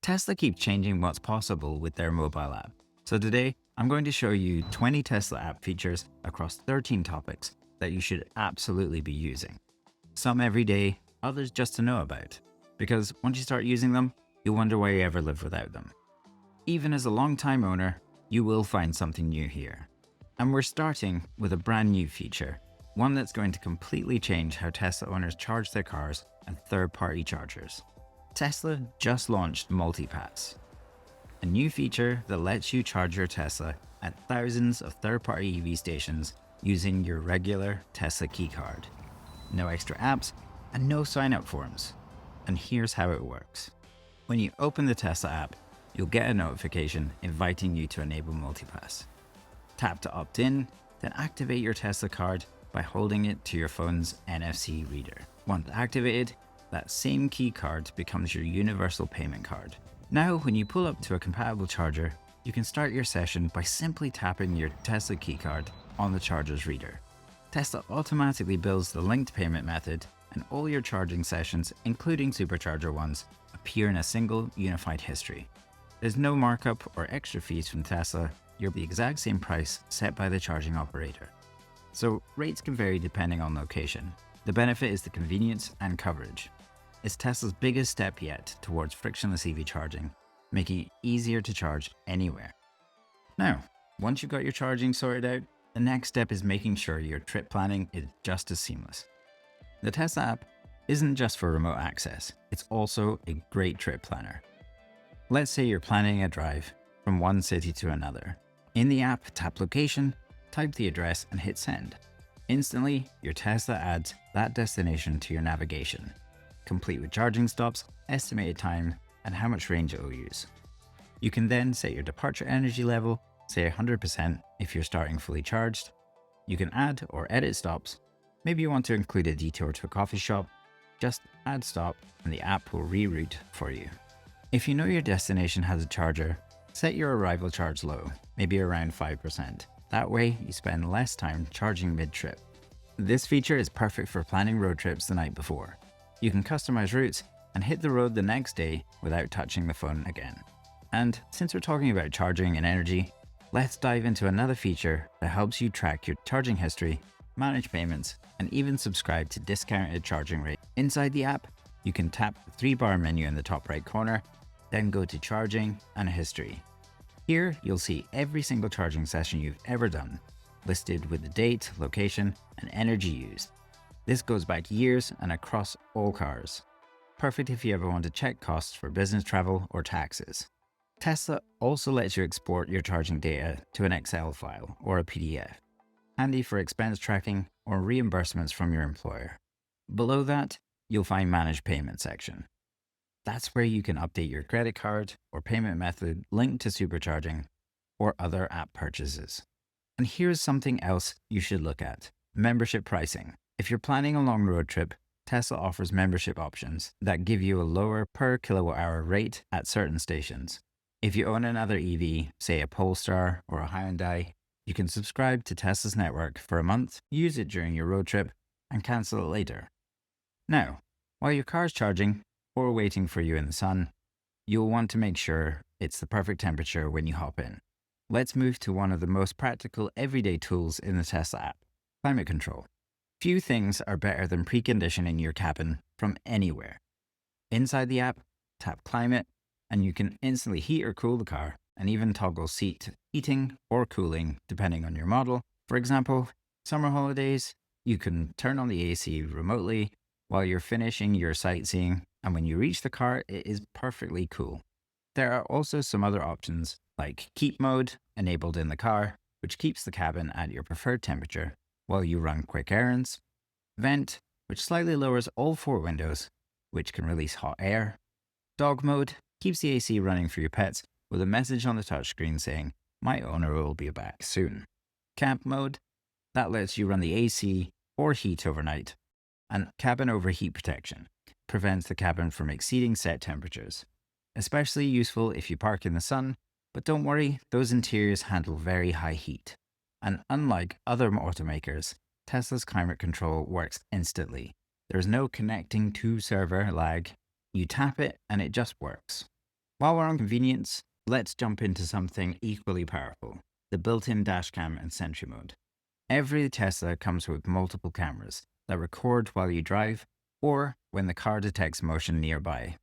Tesla keeps changing what's possible with their mobile app. So today, I'm going to show you 20 Tesla app features across 13 topics that you should absolutely be using. Some every day, others just to know about. Because once you start using them, you'll wonder why you ever lived without them. Even as a long-time owner, you will find something new here. And we're starting with a brand new feature, one that's going to completely change how Tesla owners charge their cars and third-party chargers. Tesla just launched MultiPass, a new feature that lets you charge your Tesla at thousands of third-party EV stations using your regular Tesla keycard. No extra apps and no sign-up forms. And here's how it works. When you open the Tesla app, you'll get a notification inviting you to enable MultiPass. Tap to opt in, then activate your Tesla card by holding it to your phone's NFC reader. Once activated, that same key card becomes your universal payment card. Now, when you pull up to a compatible charger, you can start your session by simply tapping your Tesla keycard on the charger's reader. Tesla automatically builds the linked payment method, and all your charging sessions, including supercharger ones, appear in a single unified history. There's no markup or extra fees from Tesla. You're the exact same price set by the charging operator. So rates can vary depending on location. The benefit is the convenience and coverage. It's Tesla's biggest step yet towards frictionless EV charging, making it easier to charge anywhere. Now, once you've got your charging sorted out, the next step is making sure your trip planning is just as seamless. The Tesla app isn't just for remote access, it's also a great trip planner. Let's say you're planning a drive from one city to another. In the app, tap location, type the address and hit send. Instantly, your Tesla adds that destination to your navigation, complete with charging stops, estimated time, and how much range it will use. You can then set your departure energy level, say 100% if you're starting fully charged. You can add or edit stops. Maybe you want to include a detour to a coffee shop. Just add stop and the app will reroute for you. If you know your destination has a charger, set your arrival charge low, maybe around 5%. That way, you spend less time charging mid-trip. This feature is perfect for planning road trips the night before. You can customize routes and hit the road the next day without touching the phone again. And since we're talking about charging and energy, let's dive into another feature that helps you track your charging history, manage payments, and even subscribe to discounted charging rates. Inside the app, you can tap the 3-bar menu in the top right corner, then go to charging and history. Here, you'll see every single charging session you've ever done, listed with the date, location, and energy used. This goes back years and across all cars. Perfect if you ever want to check costs for business travel or taxes. Tesla also lets you export your charging data to an Excel file or a PDF, handy for expense tracking or reimbursements from your employer. Below that, you'll find Manage Payment section. That's where you can update your credit card or payment method linked to supercharging or other app purchases. And here's something else you should look at: membership pricing. If you're planning a long road trip, Tesla offers membership options that give you a lower per kilowatt hour rate at certain stations. If you own another EV, say a Polestar or a Hyundai, you can subscribe to Tesla's network for a month, use it during your road trip, and cancel it later. Now, while your car's charging or waiting for you in the sun, you'll want to make sure it's the perfect temperature when you hop in. Let's move to one of the most practical everyday tools in the Tesla app: climate control. Few things are better than preconditioning your cabin from anywhere. Inside the app, tap Climate, and you can instantly heat or cool the car, and even toggle seat heating or cooling depending on your model. For example, summer holidays, you can turn on the AC remotely while you're finishing your sightseeing, and when you reach the car, it is perfectly cool. There are also some other options like Keep Mode enabled in the car, which keeps the cabin at your preferred temperature while you run quick errands. Vent, which slightly lowers all 4 windows, which can release hot air. Dog Mode keeps the AC running for your pets with a message on the touchscreen saying, "My owner will be back soon." Camp Mode, that lets you run the AC or heat overnight. And Cabin Overheat Protection prevents the cabin from exceeding set temperatures. Especially useful if you park in the sun, but don't worry, those interiors handle very high heat. And unlike other automakers, Tesla's climate control works instantly. There's no connecting to server lag. You tap it and it just works. While we're on convenience, let's jump into something equally powerful, the built-in dashcam and Sentry Mode. Every Tesla comes with multiple cameras that record while you drive or when the car detects motion nearby.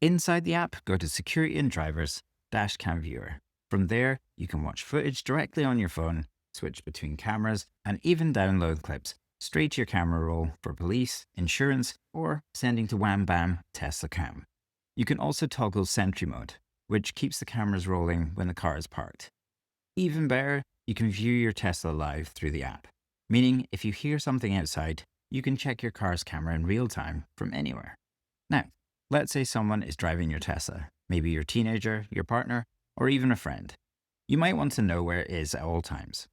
Inside the app, go to Security and Drivers, Dashcam Viewer. From there, you can watch footage directly on your phone, switch between cameras, and even download clips straight to your camera roll for police, insurance, or sending to Wham Bam Tesla Cam. You can also toggle Sentry Mode, which keeps the cameras rolling when the car is parked. Even better, you can view your Tesla live through the app, meaning if you hear something outside, you can check your car's camera in real time from anywhere. Now, let's say someone is driving your Tesla, maybe your teenager, your partner, or even a friend. You might want to know where it is at all times.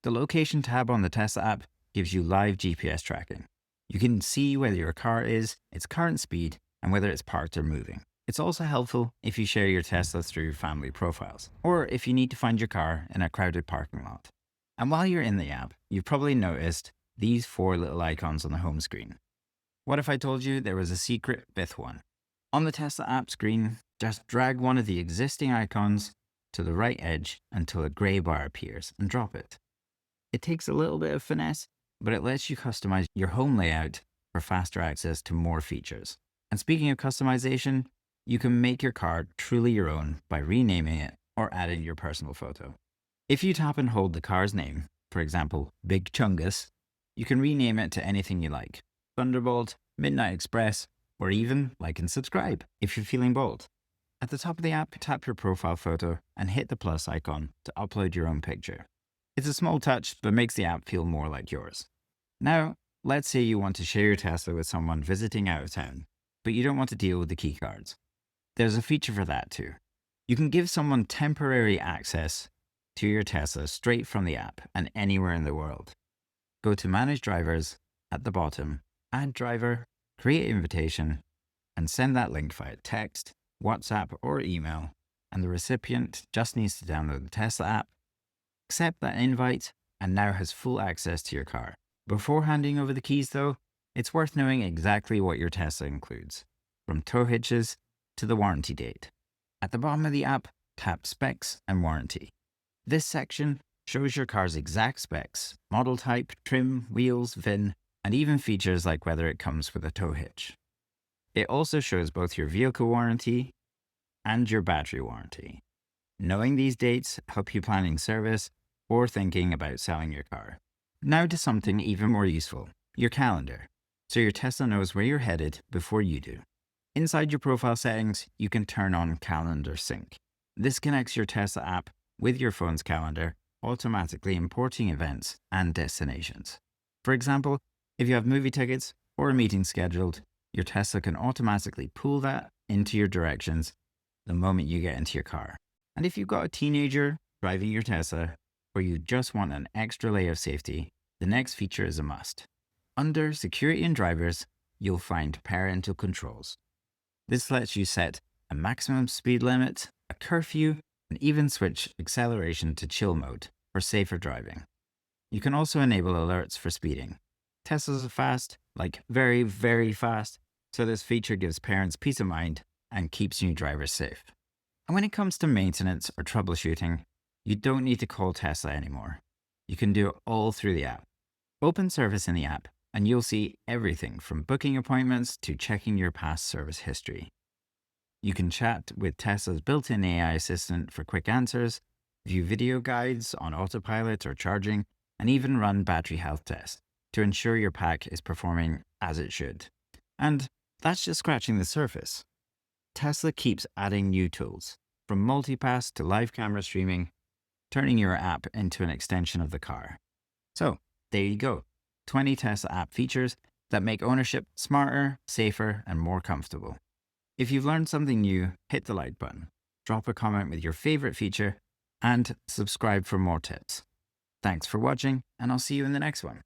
The Location tab on the Tesla app gives you live GPS tracking. You can see where your car is, its current speed, and whether it's parked or moving. It's also helpful if you share your Tesla through family profiles, or if you need to find your car in a crowded parking lot. And while you're in the app, you've probably noticed these 4 little icons on the home screen. What if I told you there was a secret 5th one? On the Tesla app screen, just drag one of the existing icons to the right edge until a gray bar appears and drop it. It takes a little bit of finesse, but it lets you customize your home layout for faster access to more features. And speaking of customization, you can make your car truly your own by renaming it or adding your personal photo. If you tap and hold the car's name, for example, Big Chungus, you can rename it to anything you like. Thunderbolt, Midnight Express, or even like and subscribe if you're feeling bold. At the top of the app, tap your profile photo and hit the plus icon to upload your own picture. It's a small touch, but makes the app feel more like yours. Now, let's say you want to share your Tesla with someone visiting out of town, but you don't want to deal with the key cards. There's a feature for that too. You can give someone temporary access to your Tesla straight from the app and anywhere in the world. Go to Manage Drivers at the bottom, add driver, create invitation, and send that link via text, WhatsApp, or email, and the recipient just needs to download the Tesla app, accept that invite, and now has full access to your car. Before handing over the keys though, it's worth knowing exactly what your Tesla includes, from tow hitches to the warranty date. At the bottom of the app, tap Specs and Warranty. This section shows your car's exact specs, model type, trim, wheels, VIN, and even features like whether it comes with a tow hitch. It also shows both your vehicle warranty and your battery warranty. Knowing these dates help you planning service or thinking about selling your car. Now to something even more useful, your calendar, so your Tesla knows where you're headed before you do. Inside your profile settings, you can turn on Calendar Sync. This connects your Tesla app with your phone's calendar, automatically importing events and destinations. For example, if you have movie tickets or a meeting scheduled, your Tesla can automatically pull that into your directions the moment you get into your car. And if you've got a teenager driving your Tesla, or you just want an extra layer of safety, the next feature is a must. Under Security and Drivers, you'll find Parental Controls. This lets you set a maximum speed limit, a curfew, and even switch acceleration to chill mode for safer driving. You can also enable alerts for speeding. Teslas are fast, like very, very fast, so this feature gives parents peace of mind and keeps new drivers safe. And when it comes to maintenance or troubleshooting, you don't need to call Tesla anymore. You can do it all through the app. Open Service in the app, and you'll see everything from booking appointments to checking your past service history. You can chat with Tesla's built-in AI assistant for quick answers, view video guides on autopilot or charging, and even run battery health tests to ensure your pack is performing as it should. And that's just scratching the surface. Tesla keeps adding new tools, from MultiPass to live camera streaming, turning your app into an extension of the car. So, there you go. 20 Tesla app features that make ownership smarter, safer, and more comfortable. If you've learned something new, hit the like button, drop a comment with your favorite feature, and subscribe for more tips. Thanks for watching, and I'll see you in the next one.